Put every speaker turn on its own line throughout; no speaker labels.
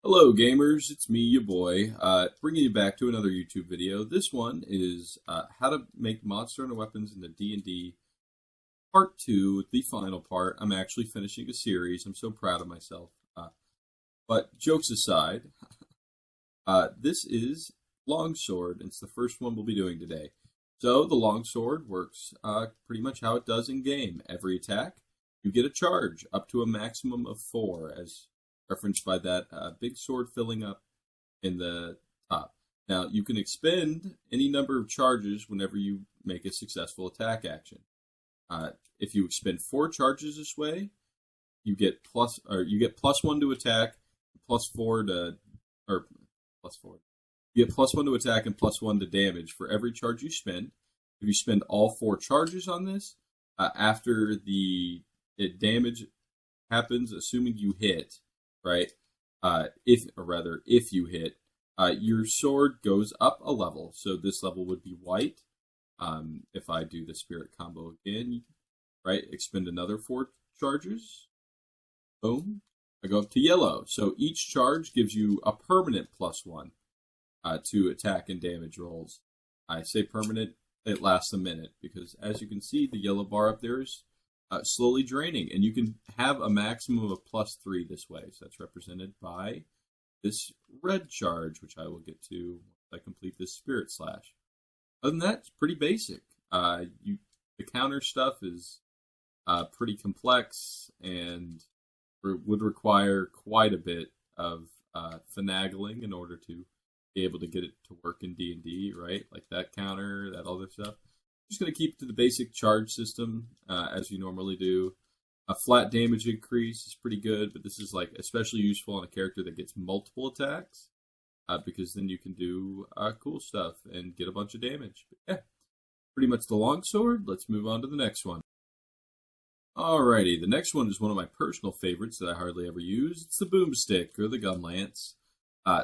Hello gamers, it's me, your boy, bringing you back to another YouTube video. This one is how to make monster hunter weapons in the D&D part 2, the final part. I'm actually finishing a series. I'm so proud of myself. But jokes aside, this is Longsword. It's the first one we'll be doing today. So the Longsword works pretty much how it does in game. Every attack, you get a charge up to a maximum of 4 as referenced by that big sword filling up in the top. Now, you can expend any number of charges whenever you make a successful attack action. If you expend 4 charges this way, you get +1 to attack, +4 to, or +4. You get +1 to attack and +1 to damage for every charge you spend. If you spend all 4 charges on this, after the damage happens, assuming you hit, right? If you hit, your sword goes up a level. So this level would be white. If I do the spirit combo again, right? Expend another 4 charges. Boom. I go up to yellow. So each charge gives you a permanent +1 to attack and damage rolls. I say permanent, it lasts a minute because as you can see, the yellow bar up there is slowly draining, and you can have a maximum of +3 this way. So that's represented by this red charge, which I will get to once I complete this spirit slash. Other than that, it's pretty basic. The counter stuff is pretty complex and would require quite a bit of finagling in order to be able to get it to work in D&D, right? Like that counter, that other stuff. Just going to keep to the basic charge system as you normally do. A flat damage increase is pretty good, but this is like especially useful on a character that gets multiple attacks because then you can do cool stuff and get a bunch of damage. But yeah, pretty much the longsword. Let's move on to the next one. Alrighty, the next one is one of my personal favorites that I hardly ever use. It's the boomstick or the gun lance.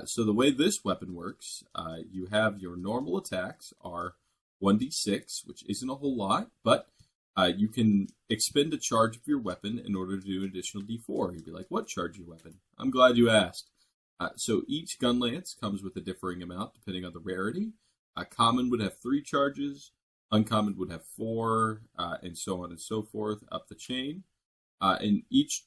So the way this weapon works, you have your normal attacks are 1d6, which isn't a whole lot, but you can expend a charge of your weapon in order to do an additional d4. You'd be like, what charge your weapon? I'm glad you asked. So each gun lance comes with a differing amount depending on the rarity. Common would have 3 charges, uncommon would have 4, and so on and so forth up the chain. And each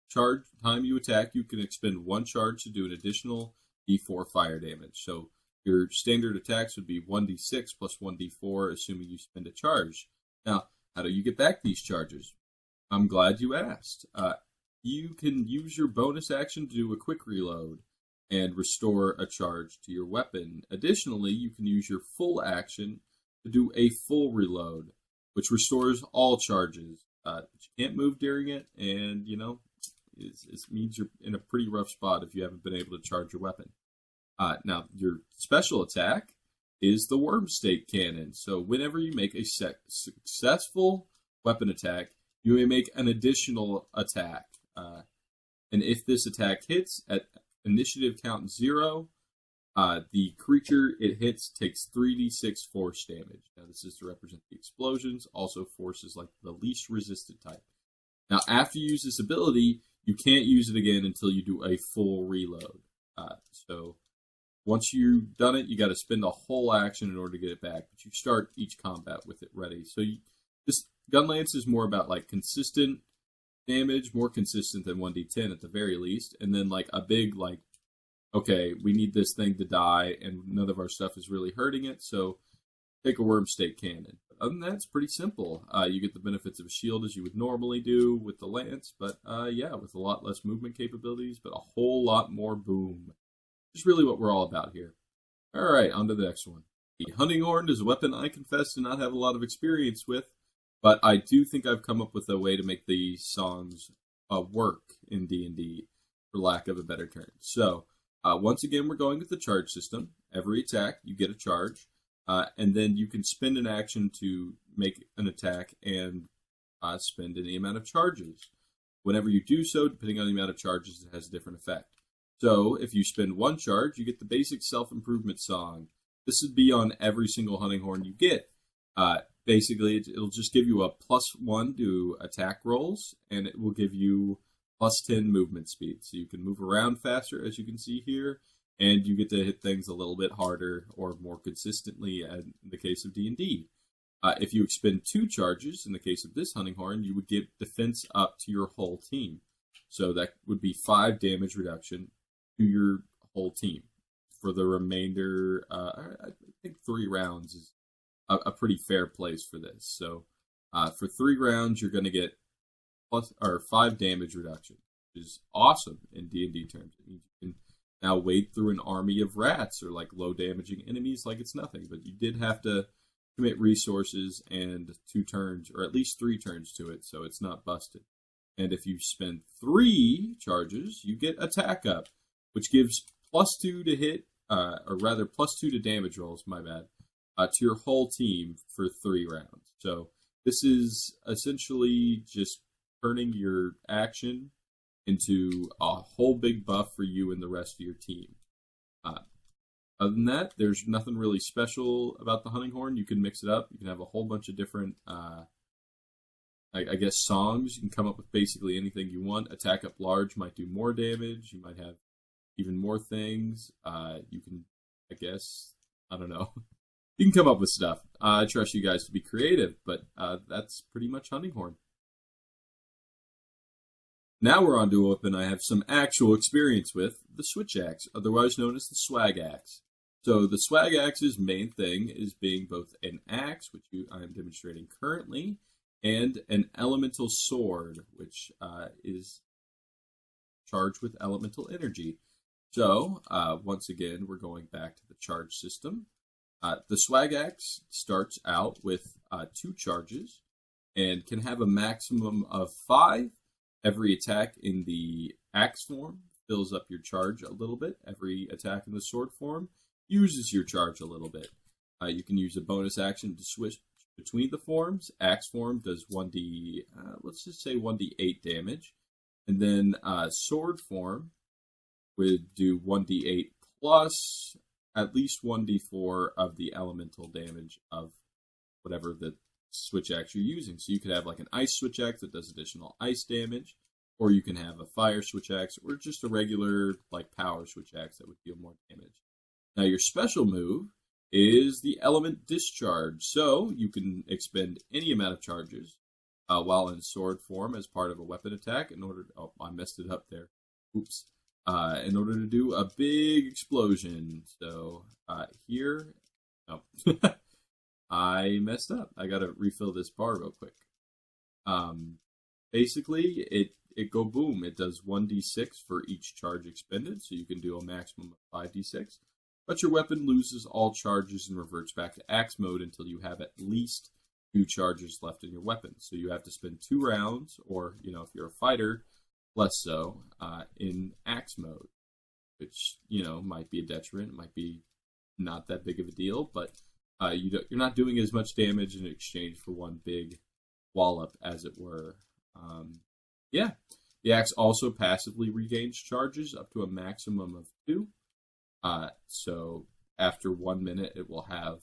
charge time you attack, you can expend 1 charge to do an additional d4 fire damage. So your standard attacks would be 1d6 plus 1d4, assuming you spend a charge. Now, how do you get back these charges? I'm glad you asked. You can use your bonus action to do a quick reload and restore a charge to your weapon. Additionally, you can use your full action to do a full reload, which restores all charges. But you can't move during it, and, you know, it means you're in a pretty rough spot if you haven't been able to charge your weapon. Now, your special attack is the worm stake cannon. So whenever you make a successful weapon attack, you may make an additional attack. And if this attack hits at initiative count 0, the creature it hits takes 3d6 force damage. Now, this is to represent the explosions. Also, force is like the least resisted type. Now, after you use this ability, you can't use it again until you do a full reload. So once you've done it, you got to spend a whole action in order to get it back. But you start each combat with it ready. So this gun lance is more about like consistent damage, more consistent than 1d10 at the very least. And then like a big like, okay, we need this thing to die and none of our stuff is really hurting it. So take a worm stake cannon. But other than that, it's pretty simple. You get the benefits of a shield as you would normally do with the lance. But yeah, with a lot less movement capabilities, but a whole lot more boom. Which is really what we're all about here. All right, on to the next one. The hunting horn is a weapon I confess to not have a lot of experience with, but I do think I've come up with a way to make the songs work in D&D, for lack of a better term. So, once again, we're going with the charge system. Every attack, you get a charge, and then you can spend an action to make an attack and spend any amount of charges. Whenever you do so, depending on the amount of charges, it has a different effect. So, if you spend 1 charge, you get the basic self-improvement song. This would be on every single hunting horn you get. Basically, it'll just give you a +1 to attack rolls, and it will give you plus 10 movement speed. So you can move around faster, as you can see here, and you get to hit things a little bit harder or more consistently in the case of D&D. If you expend 2 charges, in the case of this hunting horn, you would get defense up to your whole team. So that would be 5 damage reduction to your whole team. For the remainder, I think 3 rounds is a pretty fair place for this. So for 3 rounds, you're going to get 5 damage reduction, which is awesome in D&D terms. It means you can now wade through an army of rats or like low damaging enemies like it's nothing. But you did have to commit resources and 2 turns, or at least 3 turns to it, so it's not busted. And if you spend 3 charges, you get attack up, which gives +2 to hit, or rather +2 to damage rolls, my bad, to your whole team for 3 rounds. So this is essentially just turning your action into a whole big buff for you and the rest of your team. Other than that, there's nothing really special about the hunting horn. You can mix it up. You can have a whole bunch of different, I guess, songs. You can come up with basically anything you want. Attack up large might do more damage. You might have even more things. You can, I guess, I don't know. You can come up with stuff. I trust you guys to be creative, but that's pretty much hunting horn. Now we're on to a weapon I have some actual experience with, the switch axe, otherwise known as the swag axe. So the swag axe's main thing is being both an axe, which I am demonstrating currently, and an elemental sword, which is charged with elemental energy. So once again, we're going back to the charge system. The swag axe starts out with 2 charges and can have a maximum of 5. Every attack in the axe form fills up your charge a little bit. Every attack in the sword form uses your charge a little bit. You can use a bonus action to switch between the forms. Axe form does 1d, let's just say 1d8 damage. And then sword form would do 1d8 plus at least 1d4 of the elemental damage of whatever the switch axe you're using. So you could have like an ice switch axe that does additional ice damage, or you can have a fire switch axe, or just a regular like power switch axe that would deal more damage. Now your special move is the element discharge. So you can expend any amount of charges while in sword form as part of a weapon attack in order to, oh, I messed it up there. Oops. In order to do a big explosion. So here, oh, I messed up. I gotta refill this bar real quick. Basically, it go boom. It does 1d6 for each charge expended, so you can do a maximum of 5d6. But your weapon loses all charges and reverts back to axe mode until you have at least 2 charges left in your weapon. So you have to spend 2 rounds, or if you're a fighter, less so, in axe mode, which might be a detriment. It might be not that big of a deal, but you're not doing as much damage in exchange for one big wallop, as it were. Yeah, the axe also passively regains charges up to a maximum of 2. So after 1 minute, it will have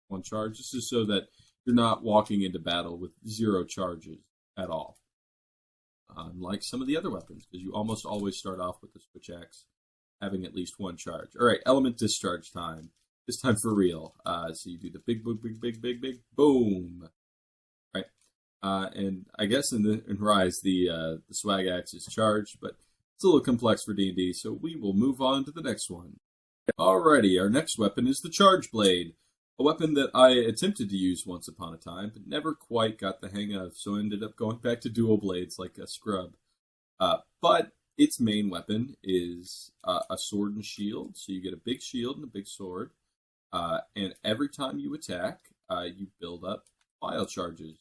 1 charge. This is so that you're not walking into battle with 0 charges at all. Unlike some of the other weapons, because you almost always start off with the switch axe having at least 1 charge. All right, element discharge time. This time for real. So you do the big boom. Right. And I guess in Rise, the swag axe is charged, but it's a little complex for D&D, so we will move on to the next one. Alrighty, our next weapon is the Charge Blade, a weapon that I attempted to use once upon a time, but never quite got the hang of, so ended up going back to dual blades like a scrub. But its main weapon is a sword and shield, so you get a big shield and a big sword, and every time you attack, you build up file charges.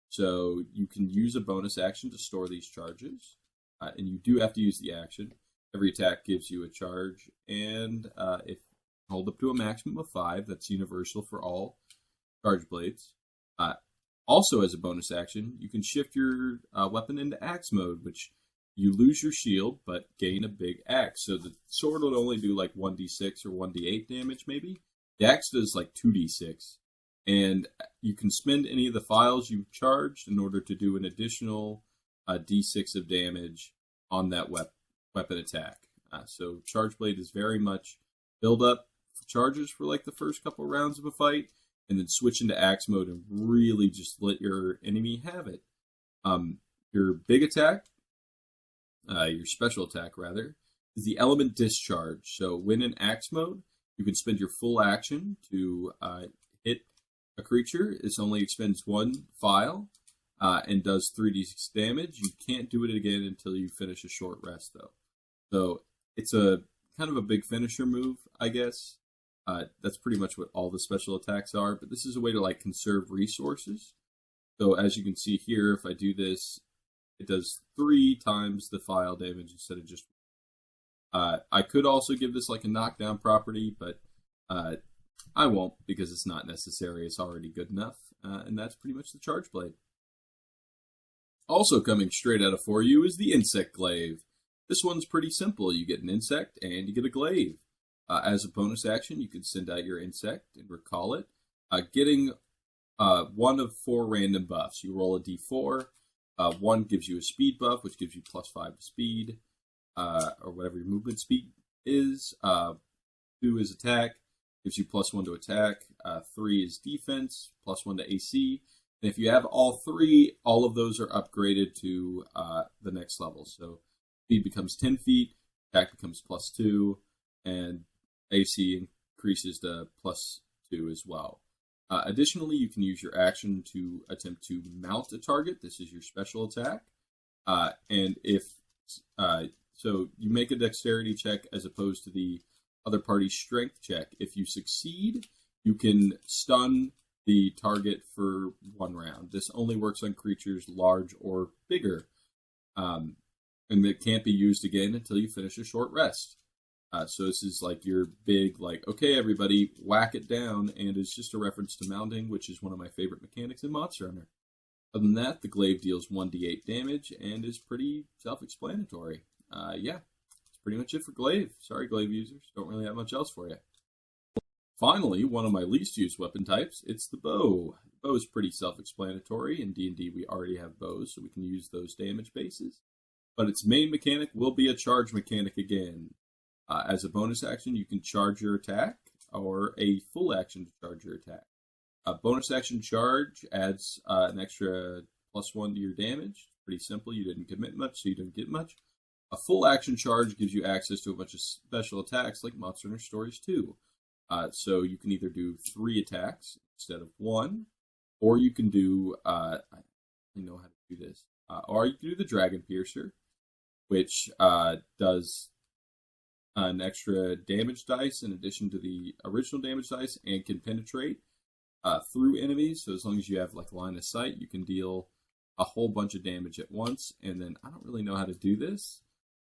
So you can use a bonus action to store these charges, and you do have to use the action. Every attack gives you a charge, and if hold up to a maximum of 5, that's universal for all charge blades. Also, as a bonus action, you can shift your weapon into axe mode, which you lose your shield, but gain a big axe. So the sword will only do like 1d6 or 1d8 damage, maybe. The axe does like 2d6. And you can spend any of the files you've charged in order to do an additional d6 of damage on that weapon attack. So Charge Blade is very much build up charges for like the first couple rounds of a fight, and then switch into axe mode and really just let your enemy have it. Your big attack, your special attack rather, is the element discharge. So when in axe mode, you can spend your full action to hit a creature. This only expends 1 file and does 3d6 damage. You can't do it again until you finish a short rest, though. So it's a kind of a big finisher move, I guess. That's pretty much what all the special attacks are, but this is a way to like conserve resources. So as you can see here, if I do this, it does 3 times the file damage instead of just. I could also give this like a knockdown property, but I won't because it's not necessary. It's already good enough, and that's pretty much the Charge Blade. Also coming straight out of for you is the Insect Glaive. This one's pretty simple. You get an insect and you get a glaive. As a bonus action, you can send out your insect and recall it, getting 1 of 4 random buffs. You roll a d4. 1 gives you a speed buff, which gives you +5 to speed, or whatever your movement speed is. 2 is attack, gives you +1 to attack. 3 is defense, +1 to AC. And if you have all 3, all of those are upgraded to the next level. So speed becomes 10 feet, attack becomes +2, and AC increases to +2 as well. Additionally, you can use your action to attempt to mount a target. This is your special attack. And if so, you make a dexterity check as opposed to the other party's strength check. If you succeed, you can stun the target for 1 round. This only works on creatures large or bigger. And it can't be used again until you finish a short rest. So this is like your big, like, okay, everybody, whack it down, and it's just a reference to mounting, which is one of my favorite mechanics in Monster Hunter. Other than that, the Glaive deals 1d8 damage and is pretty self-explanatory. Yeah, that's pretty much it for Glaive. Sorry, Glaive users, don't really have much else for you. Finally, one of my least used weapon types, it's the bow. The bow is pretty self-explanatory. In D&D, we already have bows, so we can use those damage bases. But its main mechanic will be a charge mechanic again. As a bonus action, you can charge your attack, or a full action to charge your attack. A bonus action charge adds an extra +1 to your damage. Pretty simple. You didn't commit much, so you don't get much. A full action charge gives you access to a bunch of special attacks like Monster Hunter Stories 2. So you can either do 3 attacks instead of 1, or you can do, I don't know how to do this, or you can do the Dragon Piercer, which does an extra damage dice in addition to the original damage dice and can penetrate through enemies. So as long as you have like line of sight, you can deal a whole bunch of damage at once. And then I don't really know how to do this,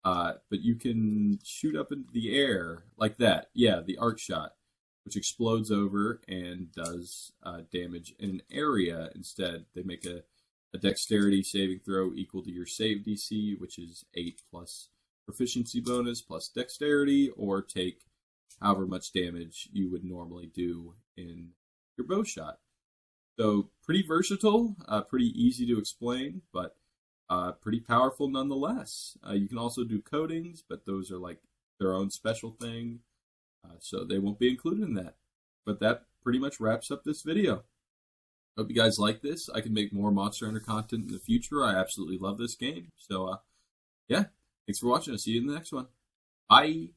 but you can shoot up into the air like that. Yeah, the arc shot, which explodes over and does damage in an area instead. They make a dexterity saving throw equal to your save DC, which is 8 plus proficiency bonus plus dexterity, or take however much damage you would normally do in your bow shot. So pretty versatile, pretty easy to explain, but pretty powerful nonetheless. You can also do coatings, but those are like their own special thing, so they won't be included in that. But that pretty much wraps up this video. Hope you guys like this. I can make more Monster Hunter content in the future. I absolutely love this game. So, yeah. Thanks for watching. I'll see you in the next one. Bye.